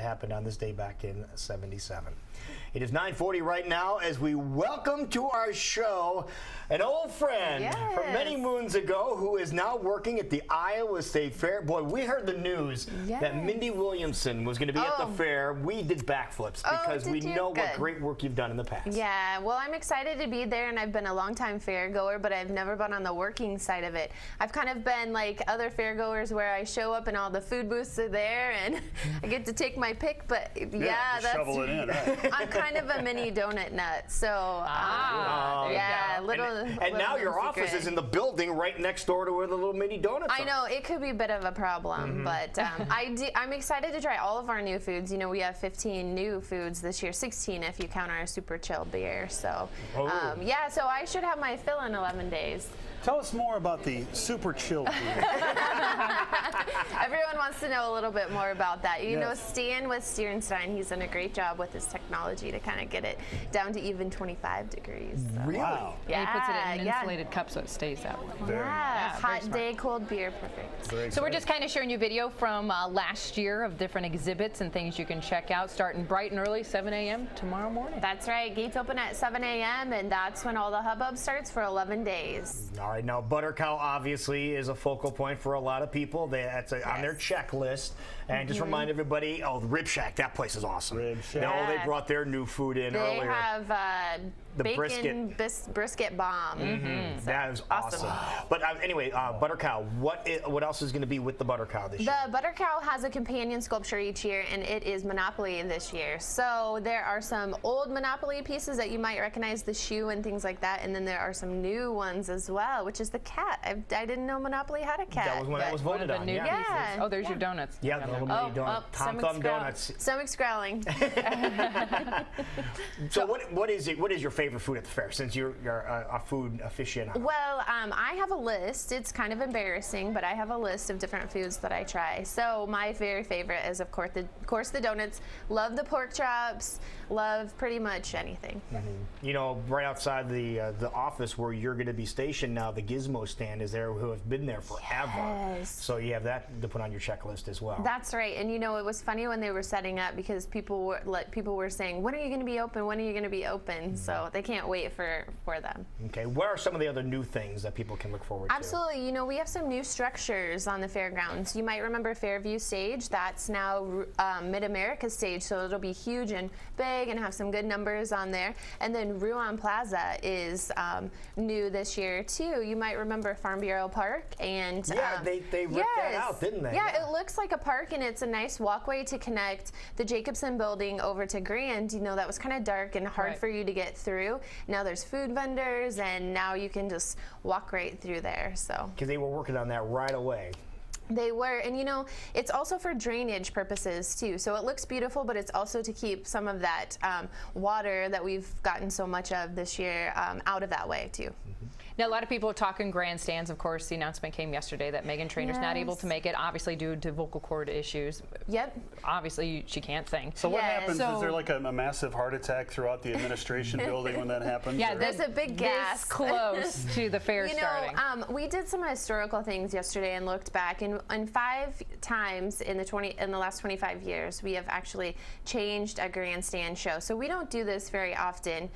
happened on this day back in '77. It is 9:40 right now as we welcome to our show an old friend from many moons ago who is now working at the Iowa State Fair. Boy, we heard the news that Mindy Williamson was going to be at the fair. We did backflips because we know what great work you've done in the past. Yeah, well, I'm excited to be there, and I've been a long-time fair goer, but I've never been on the working side of it. I've kind of been like other fair goers where I show up and all the food booths are there, and I get to take my pick, but that's shovel it in, right? I'm kind of a mini donut nut, so and now your office is in the building right next door to where the little mini donuts are. I know it could be a bit of a problem, but I'm excited to try all of our new foods. You know, we have 15 new foods this year, 16 if you count our super chill beer. So so I should have my fill in 11 days. Tell us more about the super chill beer. Everyone wants to know a little bit more about that. You know, Stan with Stierenstein, he's done a great job with his technology to kind of get it down to even 25 degrees. So. Really? Wow. Yeah, and he puts it in an insulated cup so it stays that way. Hot day, cold beer, perfect. So we're just kind of showing you video from last year of different exhibits and things you can check out, starting bright and early, 7 a.m. tomorrow morning. That's right. Gates open at 7 a.m. and that's when all the hubbub starts for 11 days. All right, now Butter Cow obviously is a focal point for a lot of people. That's on their checklist. And just remind everybody, the Rib Shack, that place is awesome. Rib Shack. They brought their new food in earlier. They have the bacon brisket bomb. So that is awesome. But anyway, Butter Cow, what else is going to be with the Butter Cow this year? The Butter Cow has a companion sculpture each year, and it is Monopoly this year. So there are some old Monopoly pieces that you might recognize, the shoe and things like that, and then there are some new ones as well, which is the cat. I didn't know Monopoly had a cat. That was when that was voted on. Yeah. Oh, there's your donuts. Yeah, the little mini donut. Tom Thumb donuts. Stomach's growling. So what is your favorite food at the fair, since you're a food aficionado? Well, I have a list. It's kind of embarrassing, but I have a list of different foods that I try. So my very favorite is, of course, the donuts. Love the pork chops. Love pretty much anything. You know, right outside the office where you're going to be stationed now, the Gizmo stand is there, who have been there forever. Yes. So you have that to put on your checklist as well. That's right. And you know, it was funny when they were setting up because people were saying, when are you going to be open? When are you going to be open? So they can't wait for them. Okay. What are some of the other new things that people can look forward to? Absolutely. You know, we have some new structures on the fairgrounds. You might remember Fairview Stage. That's now Mid-America Stage, so it'll be huge and big and have some good numbers on there. And then Ruan Plaza is new this year too. You might remember Farm Bureau Park, and they ripped that out, didn't they? Yeah, it looks like a park, and it's a nice walkway to connect the Jacobson building over to Grand. You know, that was kind of dark and hard for you to get through. Now there's food vendors, and now you can just walk right through there. So because they were working on that right away. They were, and you know, it's also for drainage purposes too. So it looks beautiful, but it's also to keep some of that water that we've gotten so much of this year out of that way too. Now, a lot of people are talking grandstands. Of course, the announcement came yesterday that Meghan Trainor's not able to make it, obviously due to vocal cord issues. Yep. Obviously, she can't sing. So what happens? Is there like a massive heart attack throughout the administration building when that happens? Yeah, there's a big gas close to the fair starting. We did some historical things yesterday and looked back, and 5 times in the last 25 years, we have actually changed a grandstand show. So we don't do this very often.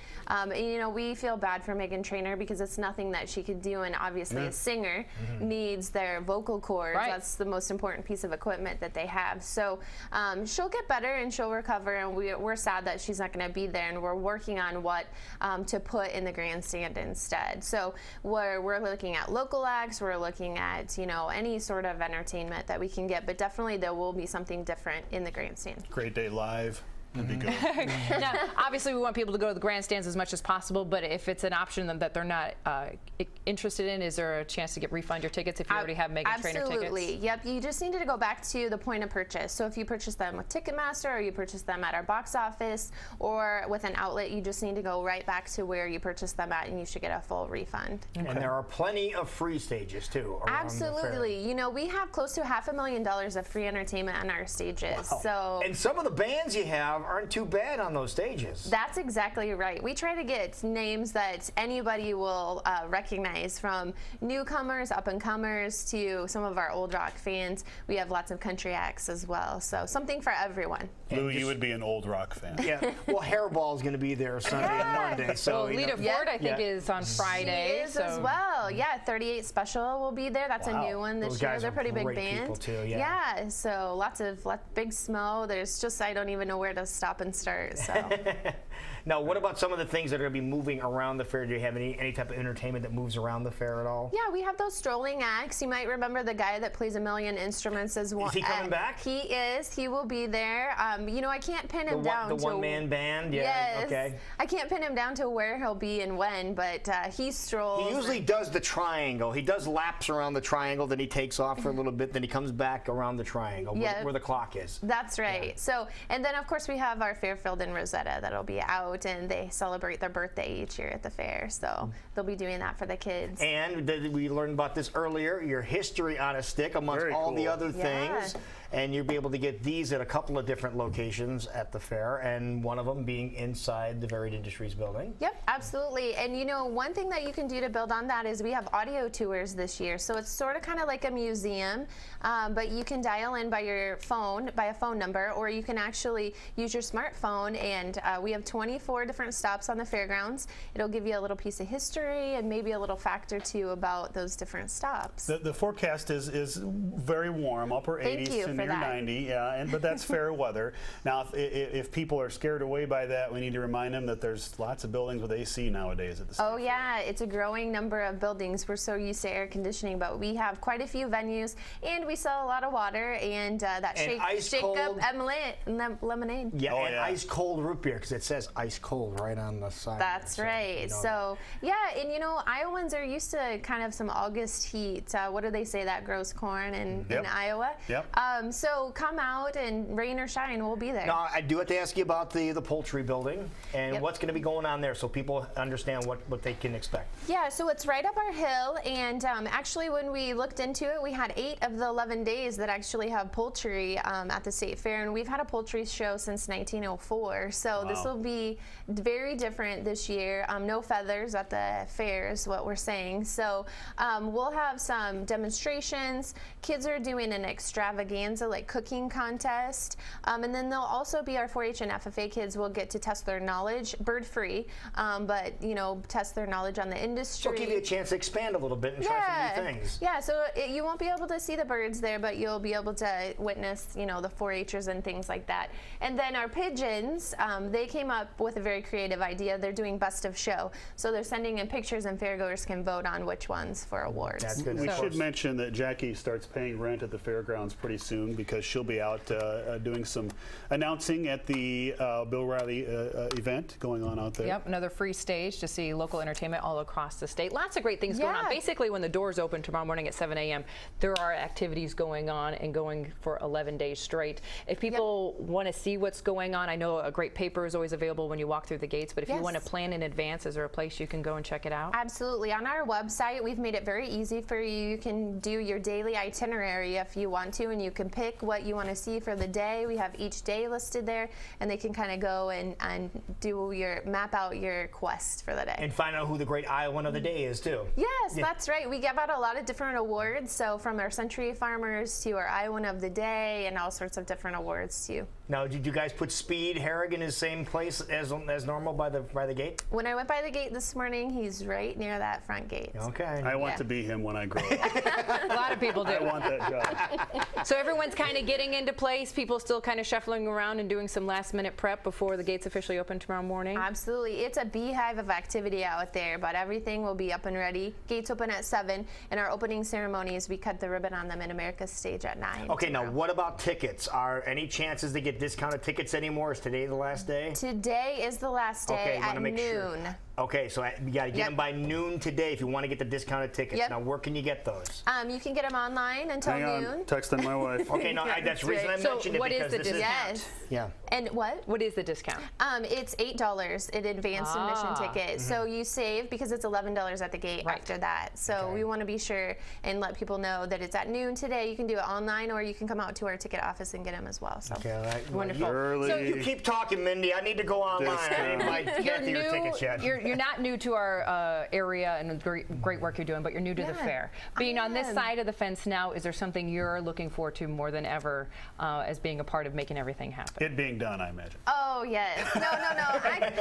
You know, we feel bad for Meghan Trainor because it's nothing that she could do, and obviously a singer needs their vocal cords. That's the most important piece of equipment that they have. So she'll get better and she'll recover, and we're sad that she's not going to be there, and we're working on what to put in the grandstand instead. So we're looking at local acts, we're looking at, you know, any sort of entertainment that we can get, but definitely there will be something different in the grandstand. Great Day Live. That'd be good. Now, obviously, we want people to go to the grandstands as much as possible, but if it's an option that they're not interested in, is there a chance to refund your tickets if you already have Meghan Trainor tickets? Absolutely. Yep. You just need to go back to the point of purchase. So if you purchase them with Ticketmaster, or you purchase them at our box office, or with an outlet, you just need to go right back to where you purchased them at, and you should get a full refund. And there are plenty of free stages too around Absolutely. the fair. You know, we have close to $500,000 of free entertainment on our stages. Wow. So and some of the bands you have have aren't too bad on those stages. That's exactly right. We try to get names that anybody will recognize, from newcomers, up-and-comers, to some of our old rock fans. We have lots of country acts as well, so something for everyone. Lou, you would be an old rock fan. Yeah. Well, Hairball is going to be there Sunday and Monday. So Well, Lita Ford, I think, is on Friday. She is as well. Yeah, 38 Special will be there. That's Wow. a new one this Those year. guys They're are a pretty big great band. people too, yeah. So lots of Big Smo. There's just, I don't even know where to stop and start. So. Now, what about some of the things that are going to be moving around the fair? Do you have any type of entertainment that moves around the fair at all? Yeah, we have those strolling acts. You might remember the guy that plays a million instruments as one. Is he coming back? He is. He will be there. You know, I can't pin him down The to one-man band? Yeah. Yes. Okay. I can't pin him down to where he'll be and when, but he strolls. He usually does the triangle. He does laps around the triangle, then he takes off for a little bit, then he comes back around the triangle where the clock is. That's right. So, and then of course we have our Fairfield and Rosetta that'll be out, and they celebrate their birthday each year at the fair. So they'll be doing that for the kids. And we learned about this earlier, your history on a stick amongst Very all the cool. other things. And you'll be able to get these at a couple of different locations at the fair, and one of them being inside the Varied Industries building. Yep, absolutely. And you know, one thing that you can do to build on that is we have audio tours this year. So it's sort of kind of like a museum, but you can dial in by your phone, by a phone number, or you can actually use your smartphone. And we have 24 different stops on the fairgrounds. It'll give you a little piece of history and maybe a little fact or two about those different stops. The forecast is very warm, upper 80s to near that. 90, yeah, but that's fair weather. Now, if people are scared away by that, we need to remind them that there's lots of buildings with AC nowadays at the state Oh fair. yeah, it's a growing number of buildings. We're so used to air conditioning, but we have quite a few venues, and we sell a lot of water and that And ice shake cold. up lemonade. Yeah, Oh, and yeah. ice cold root beer, because it says ice cold right on the side. That's right. you know So yeah, and you know, Iowans are used to kind of some August heat. What do they say, that grows corn in Iowa? Yep. So come out, and rain or shine, we'll be there. Now, I do have to ask you about the poultry building and Yep. what's going to be going on there, so people understand what they can expect. Yeah, so it's right up our hill, and actually when we looked into it, we had 8 of the 11 days that actually have poultry at the State Fair, and we've had a poultry show since 1904, so this will be very different this year. No feathers at the fair is what we're saying, so we'll have some demonstrations. Kids are doing an extravaganza, like cooking contest, and then there'll also be our 4-H and FFA kids will get to test their knowledge, bird free, but you know, test their knowledge on the industry. So give you a chance to expand a little bit and try some new things. Yeah, so you won't be able to see the birds there, but you'll be able to witness, you know, the 4-Hers and things like that. And then our pigeons, they came up with a very creative idea. They're doing best of show, so they're sending in pictures, and fairgoers can vote on which ones for awards. That's good. We Of should course. mention that Jackie starts paying rent at the fairgrounds pretty soon, because she'll be out doing some announcing at the Bill Riley event going on out there. Yep, another free stage to see local entertainment all across the state. Lots of great things going on. Yeah. Basically, when the doors open tomorrow morning at 7 a.m., there are activities going on and going for 11 days straight. If people want to see what's going on, I know a great paper is always available when you walk through the gates, but if you want to plan in advance, is there a place you can go and check it out? Absolutely. On our website, we've made it very easy for you. You can do your daily itinerary if you want to, and you can pick what you want to see for the day. We have each day listed there, and they can kind of go and map out your quest for the day. And find out who the great Iowan of the day is, too. Yes, that's right. We give out a lot of different awards, so from our Century Farmers to our Iowan of the Day, and all sorts of different awards too. Now, did you guys put Speed Harrigan in the same place as normal by the gate? When I went by the gate this morning, he's right near that front gate. Okay. I want to be him when I grow up. A lot of people do. I want that job. So everyone's kind of getting into place. People still kind of shuffling around and doing some last-minute prep before the gates officially open tomorrow morning. Absolutely. It's a beehive of activity out there, but everything will be up and ready. Gates open at 7, and our opening ceremonies, we cut the ribbon on the Mid-America stage at 9. Okay, now tomorrow. what about tickets? Are any chances to get discounted tickets anymore? Is today the last day? Today is the last day Okay, at wanna make noon. sure. Okay, so you got to get them by noon today if you want to get the discounted tickets. Yep. Now, where can you get those? You can get them online until Hang on, noon. texting my wife. Okay, no, that's the reason I So mentioned it what is because the this is discount? Yes. yeah. And what? What is the discount? It's $8 in advance admission ticket. So you save because it's $11 at the gate Right. after that. So we want to be sure and let people know that it's at noon today. You can do it online or you can come out to our ticket office and get them as well. So. Okay, all right. Wonderful. Early. So You keep talking, Mindy. I need to go online. I didn't buy Kathy your tickets yet. You're not new to our area and the great work you're doing, but you're new to the Yeah, fair. Being on this am. side of the fence now, is there something you're looking forward to more than ever as being a part of making everything happen? It being done, I imagine. Oh, yes. No.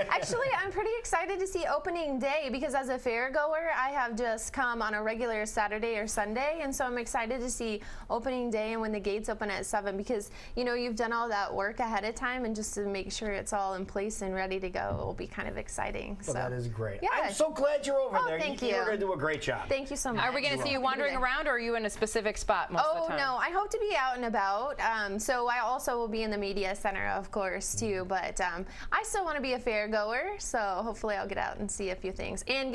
Actually, I'm pretty excited to see opening day because as a fair goer, I have just come on a regular Saturday or Sunday. And so I'm excited to see opening day and when the gates open at 7 because, you know, you've done all that work ahead of time and just to make sure it's all in place and ready to go will be kind of exciting. Well, that is great. Yeah. I'm so glad you're over Oh, there. thank You're you. going to do a great job. Thank you so much. Are we going to see you wandering around, or are you in a specific spot most of Oh, the time? no, I hope to be out and about. So I also will be in the media center, of course, too. But I still want to be a fair goer, so hopefully I'll get out and see a few things and get